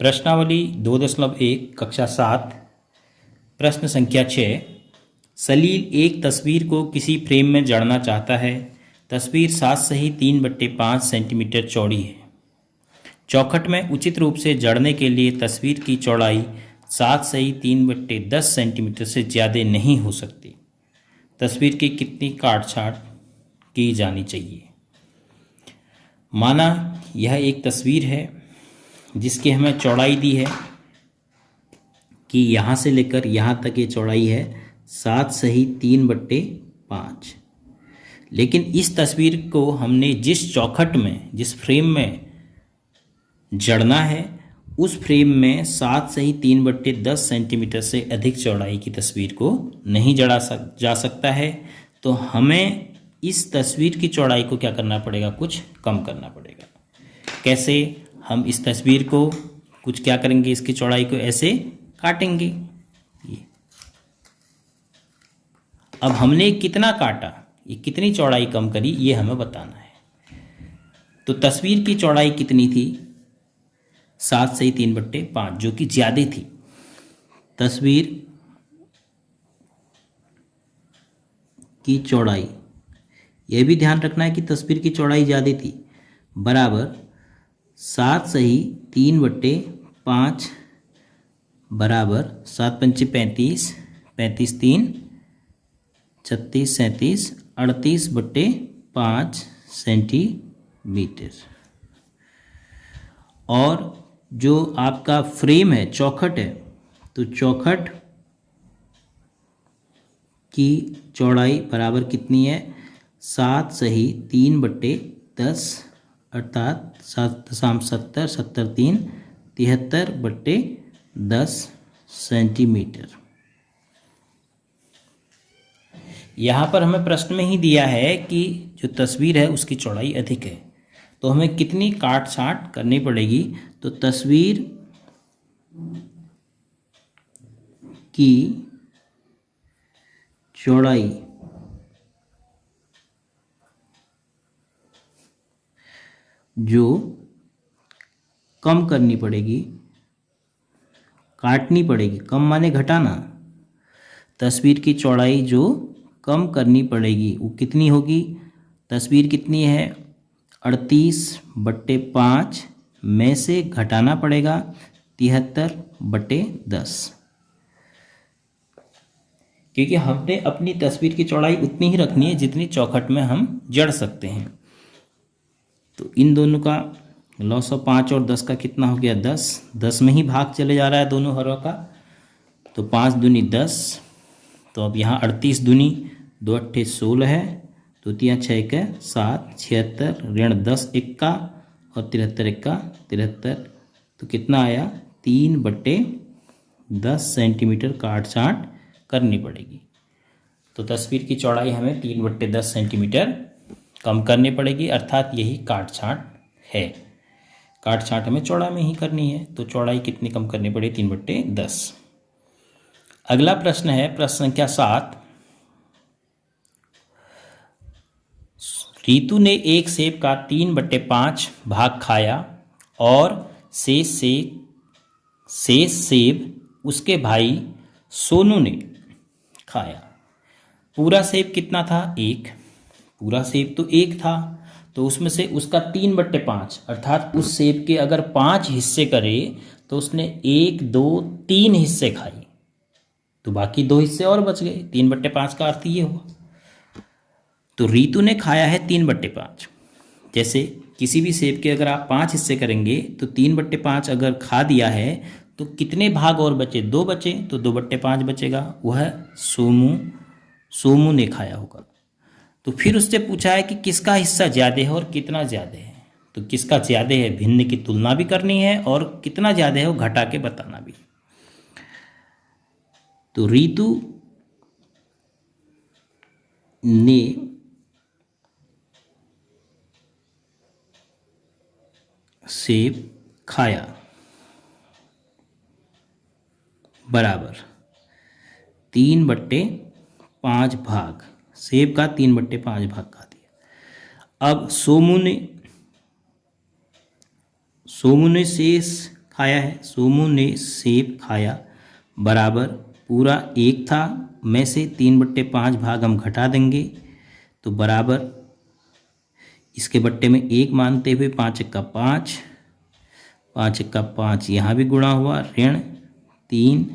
प्रश्नावली 2.1 कक्षा 7 प्रश्न संख्या 6। सलील एक तस्वीर को किसी फ्रेम में जड़ना चाहता है। तस्वीर 7 सही 3/5 सेंटीमीटर चौड़ी है। चौखट में उचित रूप से जड़ने के लिए तस्वीर की चौड़ाई 7 सही 3/10 सेंटीमीटर से ज़्यादा नहीं हो सकती। तस्वीर की कितनी काट छाँट की जानी चाहिए। माना यह एक तस्वीर है जिसकी हमें चौड़ाई दी है कि यहाँ से लेकर यहाँ तक ये चौड़ाई है 7 सही 3/5। लेकिन इस तस्वीर को हमने जिस चौखट में जिस फ्रेम में जड़ना है उस फ्रेम में 7 सही 3/10 सेंटीमीटर से अधिक चौड़ाई की तस्वीर को नहीं जड़ा जा सकता है। तो हमें इस तस्वीर की चौड़ाई को क्या करना पड़ेगा, कुछ कम करना पड़ेगा। कैसे? हम इस तस्वीर को कुछ क्या करेंगे, इसकी चौड़ाई को ऐसे काटेंगे। ये अब हमने कितना काटा, ये कितनी चौड़ाई कम करी, ये हमें बताना है। तो तस्वीर की चौड़ाई कितनी थी, 7 सही 3/5, जो कि ज़्यादा थी। तस्वीर की चौड़ाई, यह भी ध्यान रखना है कि तस्वीर की चौड़ाई ज़्यादा थी, बराबर 7 सही 3/5 बराबर 7 पंचे 35, 35 3 36 37 38/5 सेंटीमीटर। और जो आपका फ्रेम है, चौखट है, तो चौखट की चौड़ाई बराबर कितनी है, 7 सही 3/10 अर्थात 7.70 70 3 73/10 सेंटीमीटर। यहाँ पर हमें प्रश्न में ही दिया है कि जो तस्वीर है उसकी चौड़ाई अधिक है, तो हमें कितनी काट छाँट करनी पड़ेगी। तो तस्वीर की चौड़ाई जो कम करनी पड़ेगी, काटनी पड़ेगी, कम माने घटाना। तस्वीर की चौड़ाई जो कम करनी पड़ेगी वो कितनी होगी, तस्वीर कितनी है 38/5 में से घटाना पड़ेगा 73/10, क्योंकि हमने अपनी तस्वीर की चौड़ाई उतनी ही रखनी है जितनी चौखट में हम जड़ सकते हैं। तो इन दोनों का लॉस ऑफ 5 और 10 का कितना हो गया, 10। 10 में ही भाग चले जा रहा है दोनों हरों का, तो 5 दूनी 10। तो अब यहाँ 38 दूनी 2 अट्ठे 16 है, तो 3 6 1 7 76 ऋण 10 1 का और 73 1 का 73। तो कितना आया, 3/10 सेंटीमीटर काट छाँट करनी पड़ेगी। तो तस्वीर की चौड़ाई हमें 3/10 सेंटीमीटर कम करनी पड़ेगी, अर्थात यही काट छाँट है। काट छाँट हमें चौड़ा में ही करनी है, तो चौड़ाई कितनी कम करनी पड़ेगी, 3/10। अगला प्रश्न है प्रश्न संख्या 7। रीतू ने एक सेब का 3/5 भाग खाया और शेष सेब उसके भाई सोनू ने खाया। पूरा सेब कितना था, 1। पूरा सेब तो 1 था, तो उसमें से उसका 3/5 अर्थात उस सेब के अगर 5 हिस्से करे तो उसने 1 2 3 हिस्से खाए, तो बाकी 2 हिस्से और बच गए। 3/5 का अर्थ ये हुआ। तो रीतू ने खाया है 3/5। जैसे किसी भी सेब के अगर आप 5 हिस्से करेंगे तो 3/5 अगर खा दिया है तो कितने भाग और बचे, 2 बचे, तो 2/5 बचेगा, वह सोमू ने खाया होगा। तो फिर उससे पूछा है कि किसका हिस्सा ज़्यादा है और कितना ज़्यादा है। तो किसका ज़्यादा है, भिन्न की तुलना भी करनी है और कितना ज़्यादा है वो घटा के बताना भी। तो रीतू ने सेब खाया बराबर 3/5 भाग, सेब का 3/5 भाग खा दिया। अब सोमू ने शेष खाया है, सोमू ने सेब खाया बराबर पूरा 1 था, में से 3/5 भाग हम घटा देंगे तो बराबर इसके बट्टे में 1 मानते हुए 5 एक्का 5, 5 एक्का 5 यहाँ भी गुणा हुआ, ऋण 3,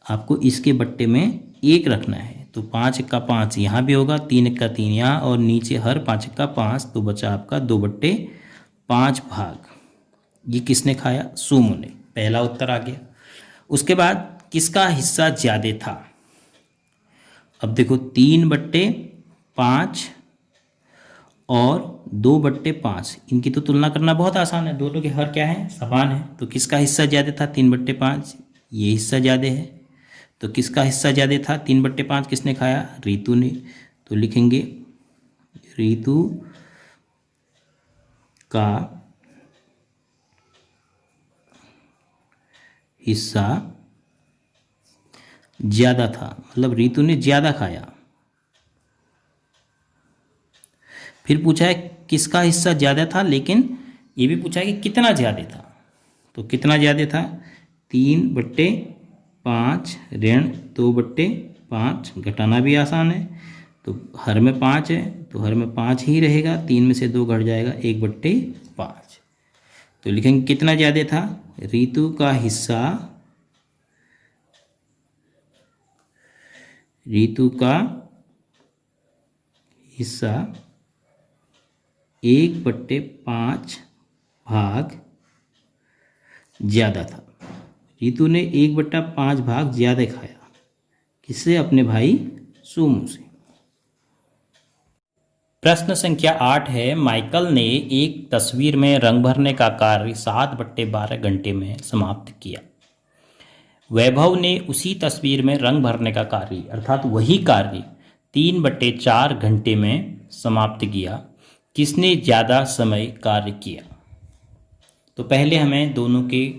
आपको इसके बट्टे में 1 रखना है तो 5 एक्का 5 यहाँ भी होगा, 3 एक्का 3 यहाँ और नीचे हर 5 एक्का 5 तो बचा आपका 2/5 भाग। ये किसने खाया? सोमू ने। पहला उत्तर आ गया। उसके बाद किसका हिस्सा ज़्यादा था? अब देखो 3/5 और 2/5 इनकी तो तुलना करना बहुत आसान है, दोनों के हर क्या है? समान है। तो किसका हिस्सा ज़्यादा था? 3/5, ये हिस्सा ज़्यादा है। तो किसका हिस्सा ज़्यादा था? 3/5 किसने खाया? रीतू ने। तो लिखेंगे रीतू का हिस्सा ज़्यादा था, मतलब रीतू ने ज़्यादा खाया। फिर पूछा है किसका हिस्सा ज़्यादा था, लेकिन ये भी पूछा है कि कितना ज़्यादा था। तो कितना ज़्यादा था? 3/5 ऋण 2/5, घटाना भी आसान है। तो हर में 5 है तो हर में 5 ही रहेगा, 3 में से 2 घट जाएगा, 1/5। तो लिखेंगे कितना ज़्यादा था? रीतू का हिस्सा, रीतू का हिस्सा 1/5 भाग ज़्यादा था। रीतू ने 1/5 भाग ज़्यादा खाया। किससे? अपने भाई सोमू से। प्रश्न संख्या 8 है, माइकल ने एक तस्वीर में रंग भरने का कार्य 7/12 घंटे में समाप्त किया। वैभव ने उसी तस्वीर में रंग भरने का कार्य अर्थात वही कार्य 3/4 घंटे में समाप्त किया। किसने ज़्यादा समय कार्य किया? तो पहले हमें दोनों के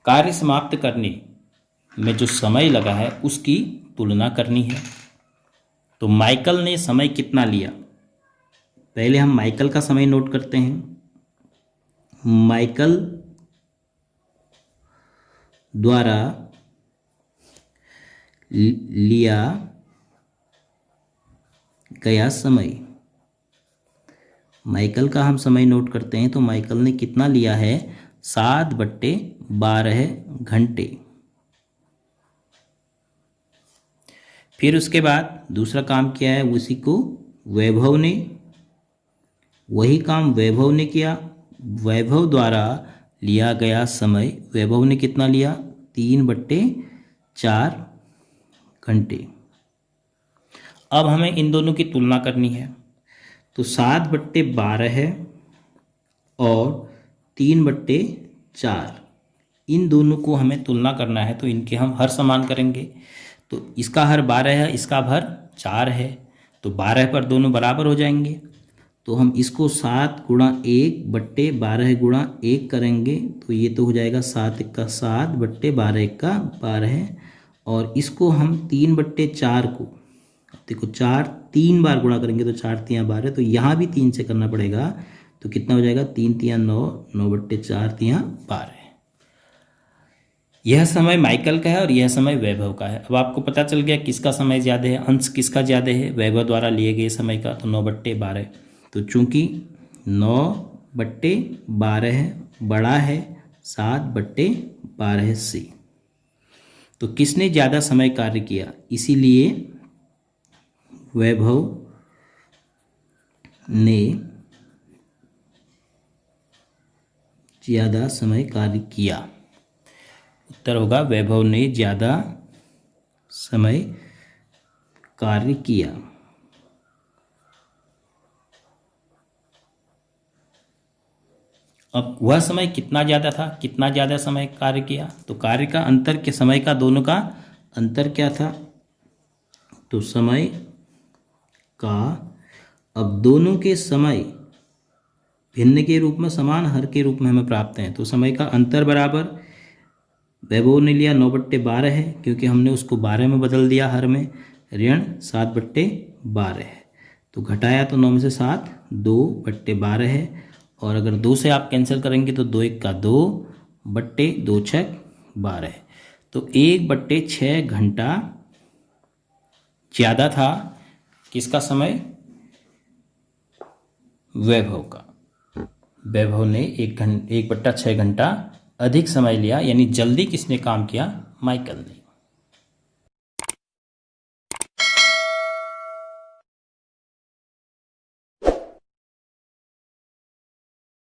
कार्य समाप्त करने में जो समय लगा है उसकी तुलना करनी है। तो माइकल ने समय कितना लिया? पहले हम माइकल का समय नोट करते हैं। माइकल द्वारा लिया गया समय, माइकल का हम समय नोट करते हैं तो माइकल ने कितना लिया है? 7/12 घंटे। फिर उसके बाद दूसरा काम किया है, उसी को वैभव ने, वही काम वैभव ने किया। वैभव द्वारा लिया गया समय वैभव ने कितना लिया? 3/4 घंटे। अब हमें इन दोनों की तुलना करनी है। तो 7/12 और 3/4 इन दोनों को हमें तुलना करना है तो इनके हम हर समान करेंगे। तो इसका हर 12 है, इसका हर 4 है, तो 12 पर दोनों बराबर हो जाएंगे। तो हम इसको 7 गुणा 1/12 गुणा 1 करेंगे तो ये तो हो जाएगा 7 एक्का 7/12 एक्का 12। और इसको हम 3/4 को देखो 4 3 बार गुणा करेंगे तो 4 तियाँ 12, तो यहाँ भी 3 से करना पड़ेगा। तो कितना हो जाएगा? 3 तियाँ 9, 9/4 तियाँ 12। यह समय माइकल का है और यह समय वैभव का है। अब आपको पता चल गया किसका समय ज़्यादा है, अंश किसका ज़्यादा है? वैभव द्वारा लिए गए समय का। तो 9/12। तो चूंकि 9/12 बड़ा है 7/12 से, तो किसने ज़्यादा समय कार्य किया? इसीलिए वैभव ने ज़्यादा समय कार्य किया। उत्तर होगा वैभव ने ज़्यादा समय कार्य किया। अब वह समय कितना ज़्यादा था, कितना ज़्यादा समय कार्य किया? तो कार्य का अंतर के समय का दोनों का अंतर क्या था? तो समय का, अब दोनों के समय भिन्न के रूप में समान, हर के रूप में हमें प्राप्त हैं। तो समय का अंतर बराबर वैभव ने लिया 9/12 है क्योंकि हमने उसको 12 में बदल दिया हर में, ऋण 7/12 है। तो घटाया तो 9 में से 7 2/12 है और अगर 2 से आप कैंसिल करेंगे तो 2 1 का 2 बट्टे 2 6 12। तो 1/6 घंटा ज़्यादा था किसका समय? वैभव का। वैभव ने 1/6 घंटा अधिक समय लिया, यानी जल्दी किसने काम किया? माइकल ने।